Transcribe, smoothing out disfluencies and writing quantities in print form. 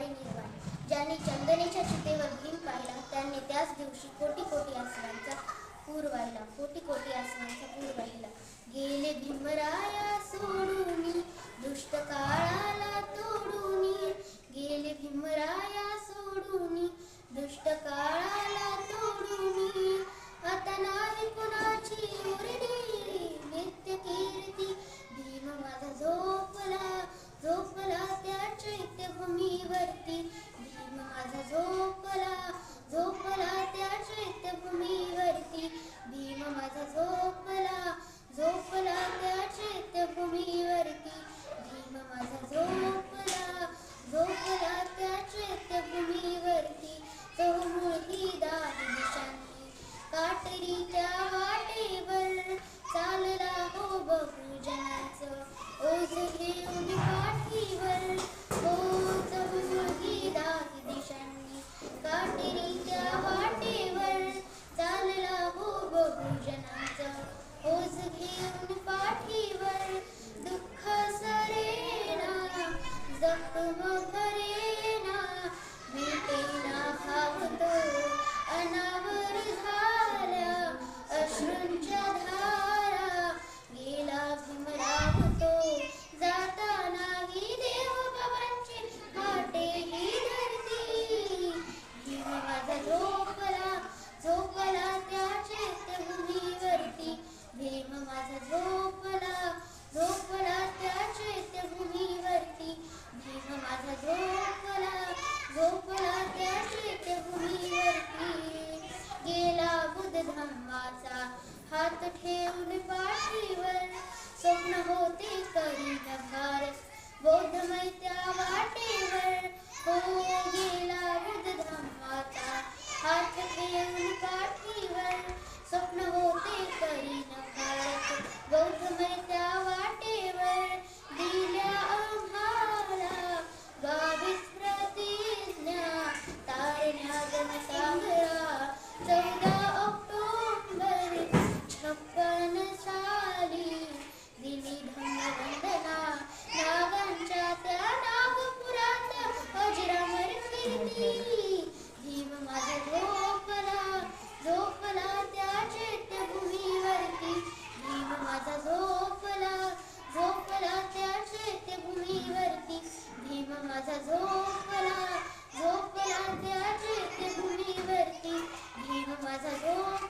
वारे निर्वाण. ज्यांनी चंदनेच्या चितेवर भीम पाहिला त्यांनी त्याच दिवशी कोटी कोटी आसनांचा पूर वाहिला. कोटी कोटी आसनांचा पूर वाहिला. गेले भीमराया सोडून दुष्ट काळाला तोडून. गेले भीमराया सोडून दुष्ट काळाला तोडून. आता नाही कुणाची उरली नित्य कीर्ती. भीम माझा झोपला झोपला त्या चैत्यभूमीवरती. भीम माझा झोपला झोपला त्या चैत्यभूमीवरती. भीम माझा झोपला झोपला त्या चैत्यभूमीवरती. भीम माझा झोपला झोपला त्या चैत्यभूमीवरती. चहुमुखी दाही दिशांनी काटेरी त्या वाटेवर चालला हो बहुजनांचं ओझ घेऊन पाठीवर. हो चहुमुखी दाही दिशांनी काटेरी त्या वाटेवर चालला हो बहुजनांचं ओझ घेऊन पाठीवर. दुःख सरेना जखम भरेना मिटेना भाव तो अनावर झाल्या अश्रूंच्या धारा. गेला भीमराव तो जातानाही देवबाबांची वाटेही धरती. भीम माझा झोपला झोपला त्या चैत्यभूमीवरती. भीम माझा झोपला झोपला त्या चैत्यभूमीवरती. भीम माझा झोपला झोपला त्या चैत्यभूमीवरती. गेला बुद्ध धम्माचा हात ठेवून पाठीवर. स्वप्न होते करीन भारत बौद्धमय त्या वाटेवर. हो गेला बुद्ध धम्माचा हात ठेवून पाठीवर. स्वप्न होते करीन भारत बौद्धमय त्या वाटेवर. दिल्या आम्हाला 22 प्रतिज्ञा तारण्या जनसागरा. 14 ऑक्टोबर 56 साली दिली धम्मवंदना. नागांच्या त्या नागपुरात अजरामर कीर्ती. भीम माझा झोपला झोपला त्या चैत्यभूमीवरती. भीम माझा झोपला झोपला त्या चैत्यभूमीवरती. भीम माझा झोपला झोपला त्या चैत्यभूमीवरती. भीम माझा झोप